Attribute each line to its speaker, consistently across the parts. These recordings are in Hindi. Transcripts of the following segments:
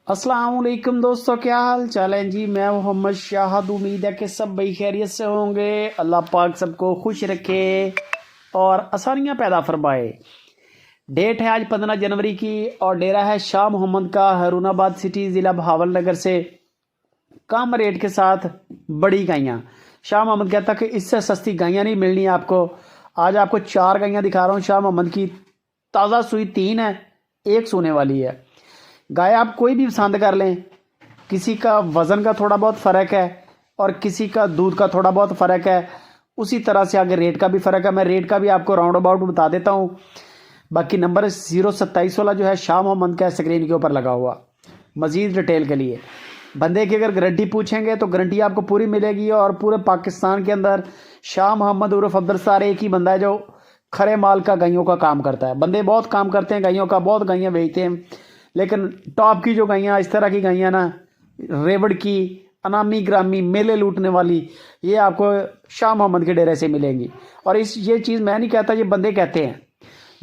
Speaker 1: अस्सलाम वालेकुम दोस्तों, क्या हाल चाल है जी। मैं मोहम्मद शाहद। उम्मीद है कि सब भाई खैरियत से होंगे। अल्लाह पाक सबको खुश रखे और आसानियाँ पैदा फरमाए। डेट है आज 15 जनवरी की और डेरा है शाह मोहम्मद का हारूनाबाद सिटी ज़िला बहावलनगर से। कम रेट के साथ बड़ी गायें। शाह मोहम्मद कहता कि इससे सस्ती गायें नहीं मिलनी है आपको। आज आपको 4 गायें दिखा रहा हूँ शाह मोहम्मद की। ताज़ा सुई 3 है, 1 सोने वाली है। गाय आप कोई भी पसंद कर लें। किसी का वज़न का थोड़ा बहुत फ़र्क है और किसी का दूध का थोड़ा बहुत फ़र्क है। उसी तरह से आगे रेट का भी फ़र्क है। मैं रेट का भी आपको राउंड अबाउट बता देता हूँ। बाकी नंबर 027 वाला जो है शाह मोहम्मद का स्क्रीन के ऊपर लगा हुआ। मज़ीद डिटेल के लिए बंदे की अगर गारंटी पूछेंगे तो गारंटी आपको पूरी मिलेगी। और पूरे पाकिस्तान के अंदर शाह मोहम्मद उर्फ अब्दुल सत्तार एक ही बंदा है जो खरे माल का गायों का काम करता है। बंदे बहुत काम करते हैं गायों का, बहुत गायें बेचते हैं, लेकिन टॉप की जो गायें इस तरह की गायें ना, रेवड़ की, अनामी ग्रामी, मेले लूटने वाली, ये आपको शाह मोहम्मद के डेरे से मिलेंगी। और ये चीज़ मैं नहीं कहता, ये बंदे कहते हैं।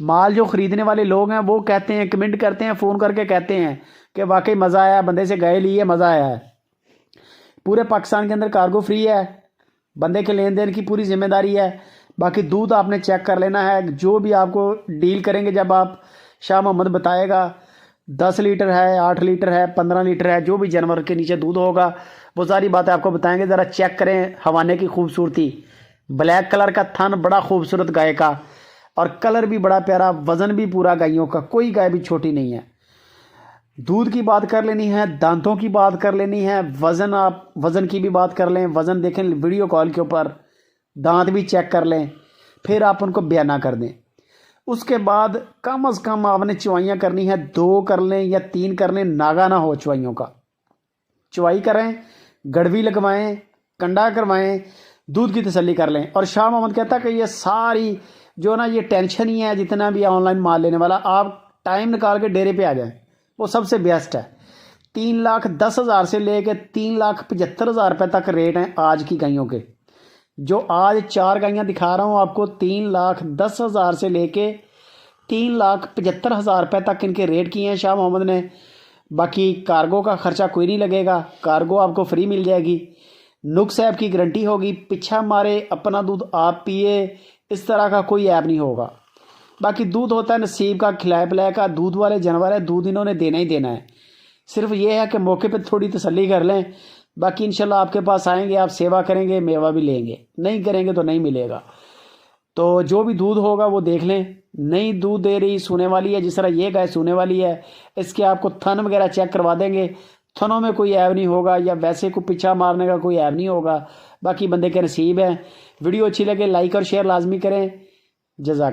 Speaker 1: माल जो ख़रीदने वाले लोग हैं वो कहते हैं, कमेंट करते हैं, फ़ोन करके कहते हैं कि वाकई मज़ा आया, बंदे से गाय ली है, मज़ा आया है। पूरे पाकिस्तान के अंदर कार्गो फ्री है, बंदे के लेन देन की पूरी जिम्मेदारी है। बाकी दूध आपने चेक कर लेना है। जो भी आपको डील करेंगे, जब आप शाह मोहम्मद बताएगा 10 लीटर है, 8 लीटर है, 15 लीटर है, जो भी जानवर के नीचे दूध होगा वो सारी बातें आपको बताएंगे। ज़रा चेक करें हवाने की खूबसूरती। ब्लैक कलर का थन बड़ा खूबसूरत गाय का और कलर भी बड़ा प्यारा, वज़न भी पूरा गायों का, कोई गाय भी छोटी नहीं है। दूध की बात कर लेनी है, दांतों की बात कर लेनी है, वज़न, आप वज़न की भी बात कर लें, वज़न देखें वीडियो कॉल के ऊपर, दांत भी चेक कर लें, फिर आप उनको बयाना कर दें। उसके बाद कम अज़ कम आपने चवाइयाँ करनी है, 2 कर लें या 3 कर लें, नागा ना हो चवाइयों का। चवाई करें, गड़वी लगवाएं, कंडा करवाएं, दूध की तसल्ली कर लें। और शाह मोहम्मद कहता कि ये सारी जो ना, ये टेंशन ही है जितना भी ऑनलाइन माल लेने वाला, आप टाइम निकाल के डेरे पे आ जाएं, वो सबसे बेस्ट है। 3,10,000 से लेके 3,75,000 रुपये तक रेट हैं आज की गायों के। जो आज 4 गायें दिखा रहा हूँ आपको, 3,10,000 से लेके 3,75,000 रुपये तक इनके रेट किए हैं शाह मोहम्मद ने। बाकी कार्गो का ख़र्चा कोई नहीं लगेगा, कार्गो आपको फ्री मिल जाएगी। नुक्स ऐप की गारंटी होगी, पीछा मारे अपना दूध आप पिए, इस तरह का कोई ऐप नहीं होगा। बाकी दूध होता है नसीब का, खिलाए पिलाए का। दूध वाले जानवर है, दूध इन्होंने देना ही देना है। सिर्फ ये है कि मौके पे थोड़ी तसल्ली कर लें। बाकी इंशाल्लाह आपके पास आएंगे, आप सेवा करेंगे, मेवा भी लेंगे, नहीं करेंगे तो नहीं मिलेगा। तो जो भी दूध होगा वो देख लें। नई दूध दे रही, सोने वाली है, जिस तरह ये गाय सोने वाली है। इसके आपको थन वगैरह चेक करवा देंगे, थनों में कोई ऐब नहीं होगा, या वैसे को पीछा मारने का कोई ऐब नहीं होगा। बाकी बंदे के नसीब है। वीडियो अच्छी लगे लाइक और शेयर लाजमी करें। जज़ाक।